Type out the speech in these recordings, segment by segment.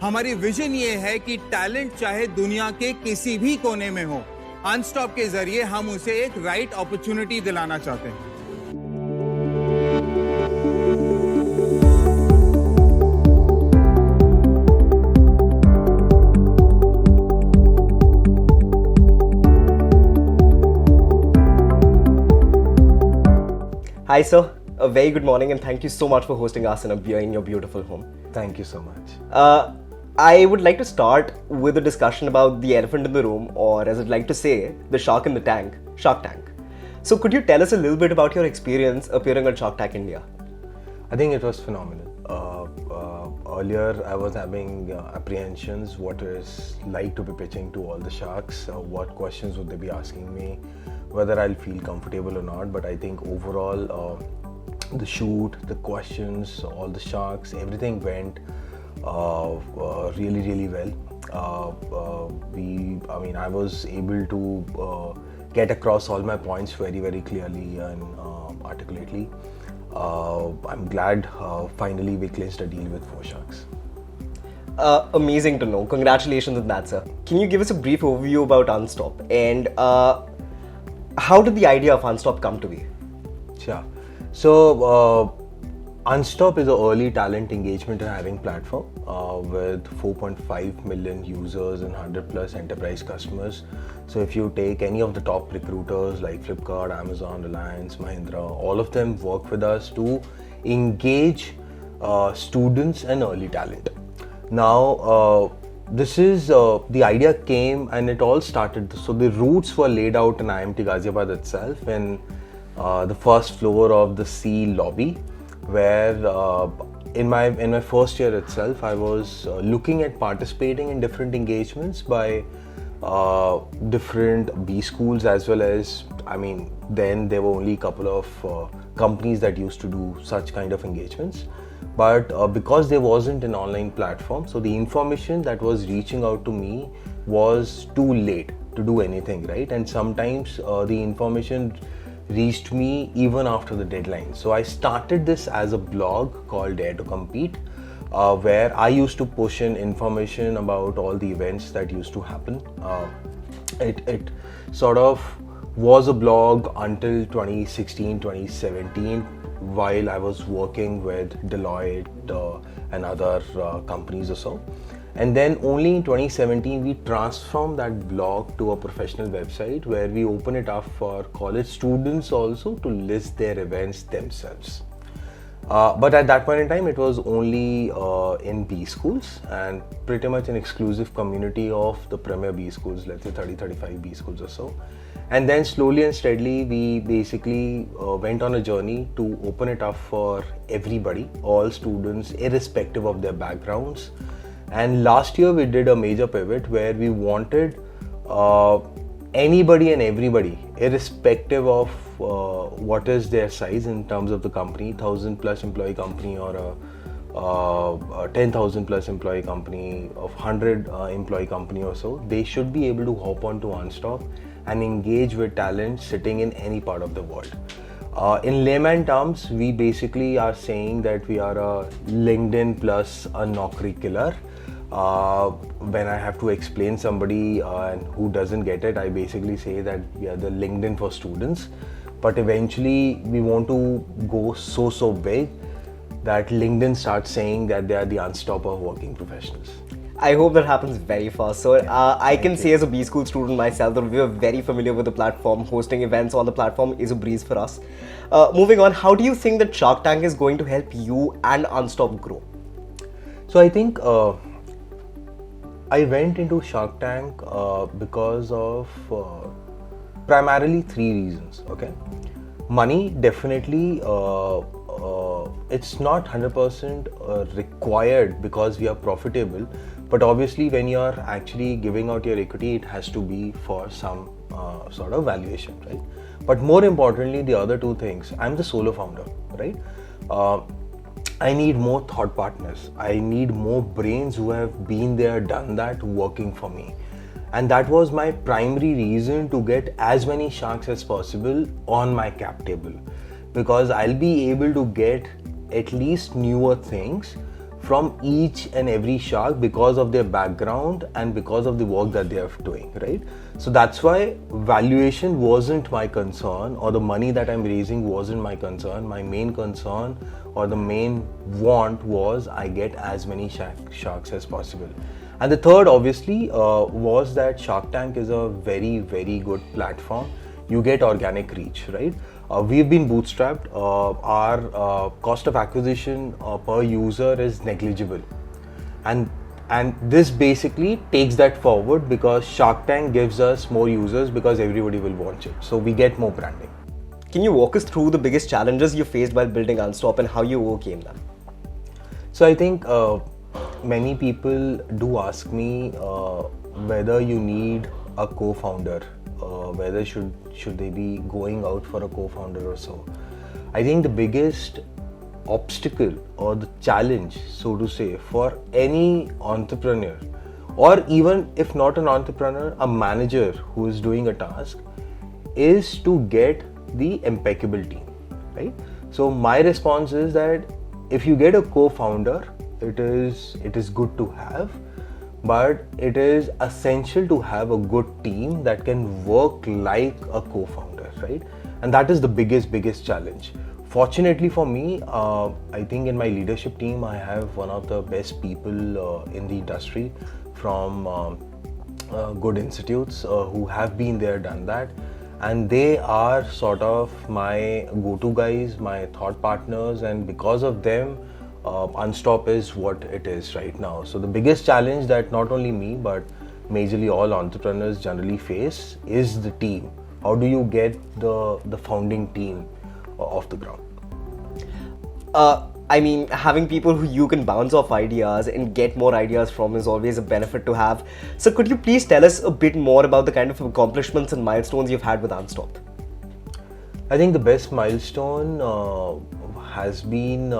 हमारी विजन ये है कि टैलेंट चाहे दुनिया के किसी भी कोने में हो, अनस्टॉप के जरिए हम उसे एक राइट अपॉर्चुनिटी दिलाना चाहते हैं। Hi sir, a very good morning and thank you so much for hosting us in your beautiful home. Thank you so much. I would like to start with a discussion about the elephant in the room, or as I'd like to say, the shark in the tank, Shark Tank. So could you tell us a little bit about your experience appearing on Shark Tank India? I think it was phenomenal. Earlier I was having apprehensions what it's like to be pitching to all the sharks, what questions would they be asking me, whether I'll feel comfortable or not. But I think overall the shoot, the questions, all the sharks, everything went really well. I was able to get across all my points very clearly and articulately. I'm glad finally we closed a deal with 4 sharks. Amazing to know. Congratulations on that, sir. Can you give us a brief overview about Unstop, and how did the idea of Unstop come to be? Sure. So Unstop is an early talent engagement and hiring platform with 4.5 million users and 100 plus enterprise customers. So if you take any of the top recruiters like Flipkart, Amazon, Reliance, Mahindra, all of them work with us to engage students and early talent. Now this is the idea came and it all started. So the roots were laid out in IMT Ghaziabad itself in the first floor of the C lobby, where in my first year itself I was looking at participating in different engagements by different B schools, as well as, then there were only a couple of companies that used to do such kind of engagements. But because there wasn't an online platform, so the information that was reaching out to me was too late to do anything, right? And sometimes the information reached me even after the deadline. So I started this as a blog called Dare to Compete, where I used to push in information about all the events that used to happen. It sort of was a blog until 2016, 2017, while I was working with Deloitte and other companies or so. And then only in 2017 we transformed that blog to a professional website where we open it up for college students also to list their events themselves. But at that point in time it was only in B schools and pretty much an exclusive community of the premier B schools, let's say 30-35 B schools or so. And then slowly and steadily we basically went on a journey to open it up for everybody, all students irrespective of their backgrounds. And last year we did a major pivot where we wanted anybody and everybody, irrespective of what is their size in terms of the company, 1,000 plus employee company or a 10,000 plus employee company, of 100 employee company or so, they should be able to hop on to Unstop and engage with talent sitting in any part of the world. In layman terms, we basically are saying that we are a LinkedIn plus a Naukri killer. When I have to explain somebody and who doesn't get it, I basically say that we are the LinkedIn for students. But eventually we want to go so big that LinkedIn starts saying that they are the Unstop of working professionals. I hope that happens very fast. So I can say as a B school student myself that we are very familiar with the platform. Hosting events on the platform is a breeze for us. Moving on, how do you think that Shark Tank is going to help you and Unstop grow? So I think I went into Shark Tank because of primarily 3 reasons. Okay, money, definitely. It's not 100% required because we are profitable, but obviously when you are actually giving out your equity, it has to be for some sort of valuation, right? But more importantly, the other 2 things, I'm the solo founder, right? I need more thought partners. I need more brains who have been there, done that, working for me. And that was my primary reason to get as many sharks as possible on my cap table, because I'll be able to get at least newer things from each and every shark because of their background and because of the work that they are doing, right? So that's why valuation wasn't my concern, or the money that I'm raising wasn't my concern. My main concern or the main want was I get as many sharks as possible. And the third obviously was that Shark Tank is a very, very good platform. You get organic reach, right? We've been bootstrapped. Our cost of acquisition per user is negligible. And this basically takes that forward because Shark Tank gives us more users because everybody will watch it. So we get more branding. Can you walk us through the biggest challenges you faced while building Unstop and how you overcame them? So I think many people do ask me whether you need a co-founder, whether should they be going out for a co-founder or so. I think the biggest obstacle or the challenge, so to say, for any entrepreneur, or even if not an entrepreneur, a manager who is doing a task, is to get the impeccable team, right? So my response is that if you get a co-founder, it is good to have, but it is essential to have a good team that can work like a co-founder, right? And that is the biggest challenge. Fortunately for me, I think in my leadership team, I have one of the best people in the industry from good institutes who have been there, done that. And they are sort of my go-to guys, my thought partners, and because of them, Unstop is what it is right now. So the biggest challenge that not only me, but majorly all entrepreneurs generally face is the team. How do you get the founding team off the ground? I mean, having people who you can bounce off ideas and get more ideas from is always a benefit to have. So could you please tell us a bit more about the kind of accomplishments and milestones you've had with Unstop? I think the best milestone has been,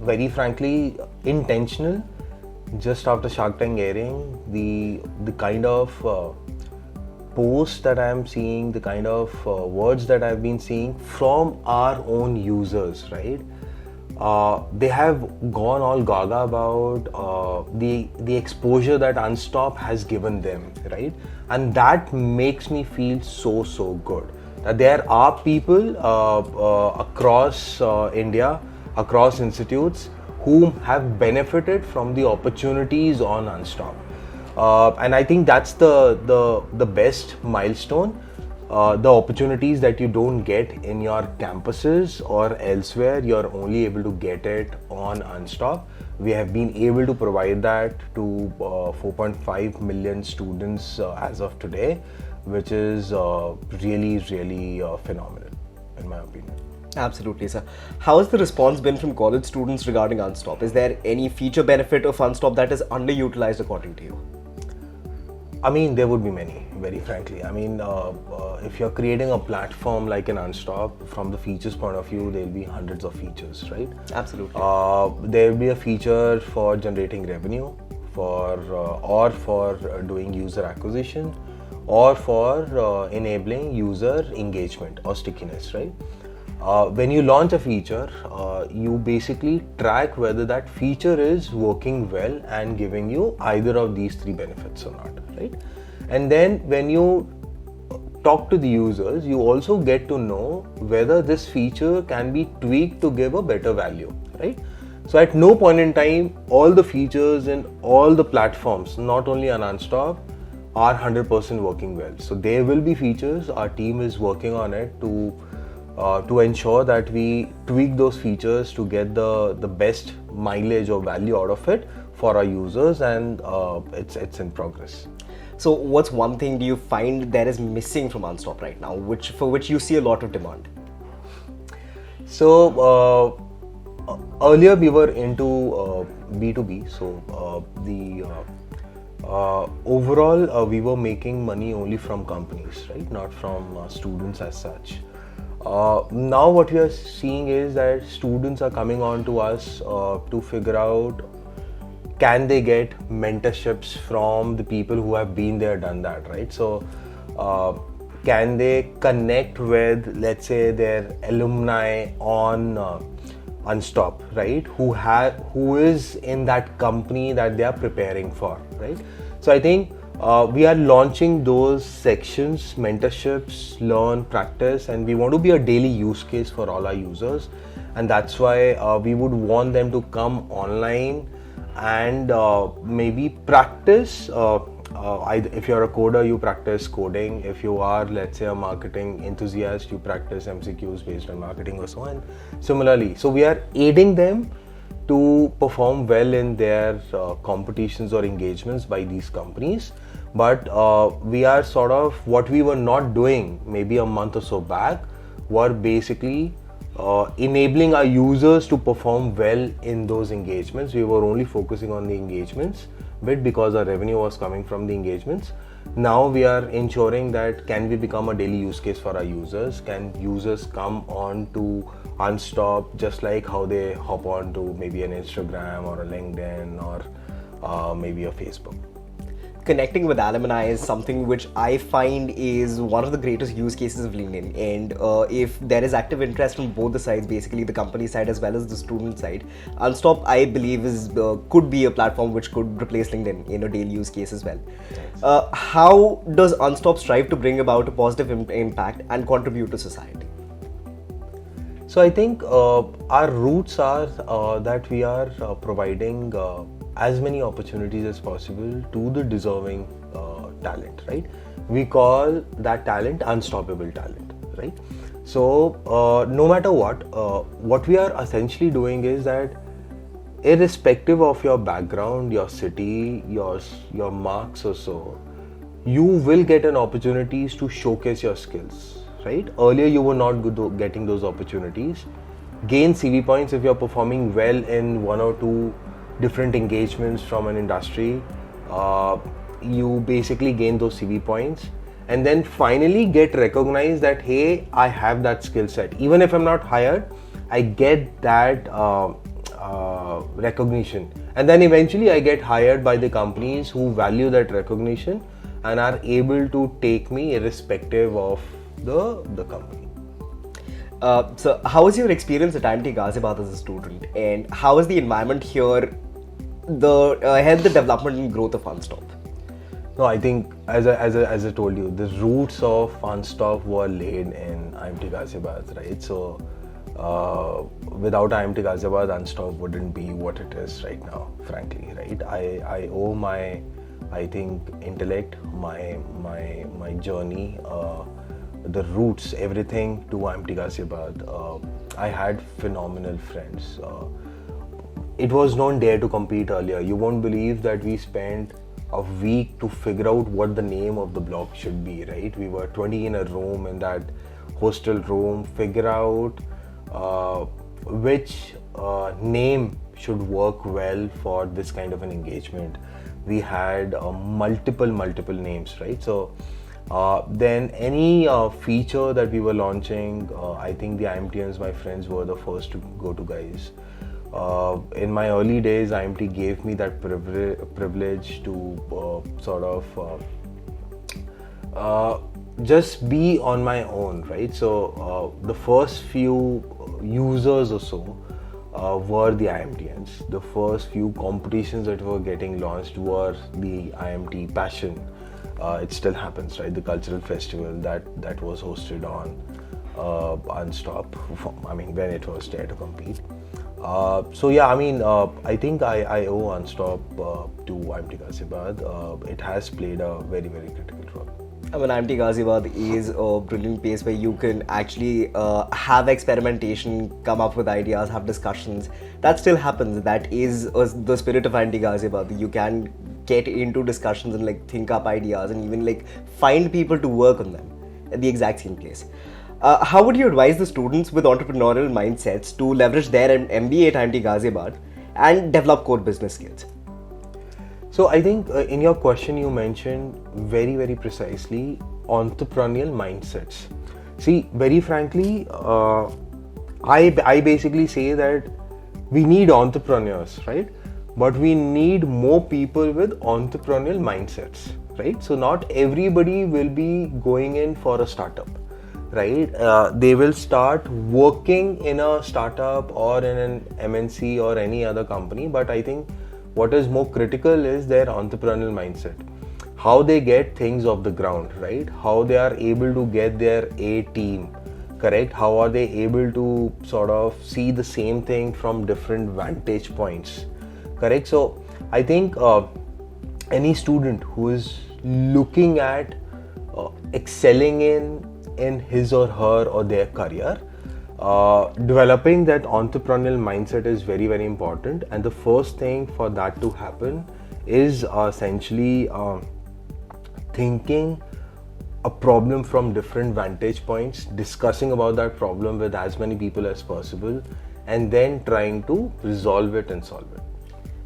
very frankly, intentional. Just after Shark Tank airing, the kind of posts that I am seeing, the kind of words that I've been seeing from our own users, right? They have gone all gaga about the exposure that Unstop has given them, right? And that makes me feel so good. That there are people across India, across institutes, who have benefited from the opportunities on Unstop. And I think that's the best milestone. The opportunities that you don't get in your campuses or elsewhere, you're only able to get it on Unstop. We have been able to provide that to 4.5 million students as of today, which is really phenomenal in my opinion. Absolutely, sir. How has the response been from college students regarding Unstop? Is there any feature benefit of Unstop that is underutilized according to you? I mean, there would be many, very frankly. I mean, if you're creating a platform like an Unstop, from the features point of view, there'll be hundreds of features, right? Absolutely. There'll be a feature for generating revenue, or for doing user acquisition, or for enabling user engagement or stickiness, right? When you launch a feature, you basically track whether that feature is working well and giving you either of these three benefits or not, right? And then when you talk to the users, you also get to know whether this feature can be tweaked to give a better value, right? So at no point in time, all the features in all the platforms, not only on Unstop, are 100% working well. So there will be features, our team is working on it to ensure that we tweak those features to get the best mileage or value out of it for our users, and it's in progress. So what's one thing do you find that is missing from Unstop right now, for which you see a lot of demand? So earlier we were into B2B, so overall we were making money only from companies, right? Not from students as such. Now what we are seeing is that students are coming on to us to figure out, can they get mentorships from the people who have been there, done that, right? So can they connect with, let's say, their alumni on Unstop, right? Who is in that company that they are preparing for, right? So I think we are launching those sections, mentorships, learn, practice, and we want to be a daily use case for all our users, and that's why we would want them to come online and maybe practice. If you're a coder, you practice coding. If you are, let's say, a marketing enthusiast, you practice MCQs based on marketing or so on. Similarly, so we are aiding them to perform well in their competitions or engagements by these companies. But we are sort of, what we were not doing maybe a month or so back, were basically enabling our users to perform well in those engagements. We were only focusing on the engagements bit because our revenue was coming from the engagements. Now we are ensuring that can we become a daily use case for our users? Can users come on to Unstop just like how they hop on to maybe an Instagram or a LinkedIn or maybe a Facebook? Connecting with alumni is something which I find is one of the greatest use cases of LinkedIn, and if there is active interest from both the sides, basically the company side as well as the student side, Unstop I believe is could be a platform which could replace LinkedIn in a daily use case as well. How does Unstop strive to bring about a positive impact and contribute to society? So I think our roots are that we are providing as many opportunities as possible to the deserving talent, right? We call that talent unstoppable talent, right? So no matter what we are essentially doing is that irrespective of your background, your city, your marks or so, you will get an opportunities to showcase your skills, right? Earlier you were not getting those opportunities. Gain CV points if you're performing well in one or two different engagements from an industry. You basically gain those CV points and then finally get recognized that hey, I have that skill set. Even if I'm not hired, I get that recognition, and then eventually I get hired by the companies who value that recognition and are able to take me irrespective of the company. So how was your experience at IMT Ghaziabad as a student, and how has the environment here helped the development and growth of Unstop? No, I think as I told you, the roots of Unstop were laid in IMT Ghaziabad, right? So without IMT Ghaziabad, Unstop wouldn't be what it is right now, frankly, right? I owe my, I think, intellect, my journey, the roots, everything to IMT Ghaziabad. I had phenomenal friends. It was not dare to compete earlier. You won't believe that we spent a week to figure out what the name of the block should be, right? We were 20 in a room, in that hostel room, figure out which name should work well for this kind of an engagement. We had multiple names, right? So then any feature that we were launching, I think the IMTians, my friends, were the first to go to guys. In my early days, IMT gave me that privilege to sort of just be on my own, right? So the first few users or so were the IMTians. The first few competitions that were getting launched were the IMT Passion. It still happens, right? The cultural festival that was hosted on Unstop. I mean, when it was there to compete. So yeah, I mean, I think I owe Unstop to IMT Ghaziabad. It has played a very critical role. I mean, IMT Ghaziabad is a brilliant place where you can actually have experimentation, come up with ideas, have discussions. That still happens. That is the spirit of IMT Ghaziabad. You can get into discussions and like think up ideas and even like find people to work on them at the exact same place. How would you advise the students with entrepreneurial mindsets to leverage their MBA at IMT Ghaziabad and develop core business skills? So I think in your question you mentioned very precisely entrepreneurial mindsets. See, very frankly, I basically say that we need entrepreneurs, right? But we need more people with entrepreneurial mindsets, right? So not everybody will be going in for a startup. right? They will start working in a startup or in an MNC or any other company. But I think what is more critical is their entrepreneurial mindset. How they get things off the ground, right? How they are able to get their A team, correct? How are they able to sort of see the same thing from different vantage points, correct? So I think any student who is looking at excelling in his or her or their career, developing that entrepreneurial mindset is very, very important. And the first thing for that to happen is essentially thinking a problem from different vantage points, discussing about that problem with as many people as possible, and then trying to resolve it and solve it.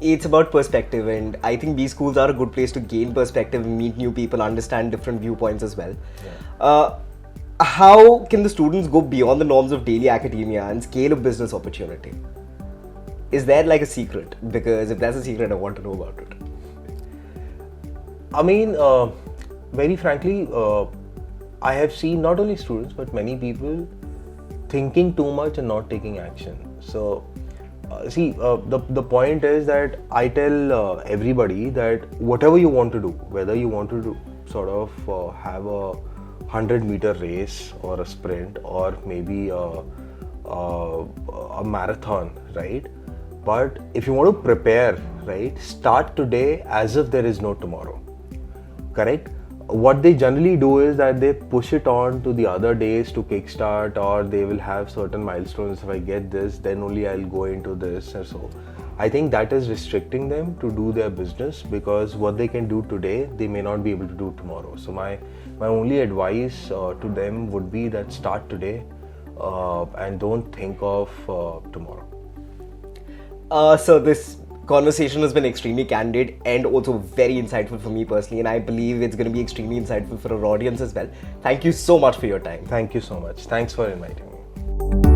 It's about perspective, and I think B schools are a good place to gain perspective, meet new people, understand different viewpoints as well. How can the students go beyond the norms of daily academia and scale a business opportunity? Is there like a secret? Because if that's a secret, I want to know about it. I mean, very frankly, I have seen not only students but many people thinking too much and not taking action. So, the point is that I tell everybody that whatever you want to do, whether you want to do sort of have a 100-meter race or a sprint or maybe a marathon, right? But if you want to prepare, right, start today as if there is no tomorrow, correct? What they generally do is that they push it on to the other days to kickstart, or they will have certain milestones. If I get this, then only I'll go into this or so. I think that is restricting them to do their business, because what they can do today, they may not be able to do tomorrow. So my only advice to them would be that start today and don't think of tomorrow. So this conversation has been extremely candid and also very insightful for me personally, and I believe it's going to be extremely insightful for our audience as well. Thank you so much for your time. Thank you so much. Thanks for inviting me.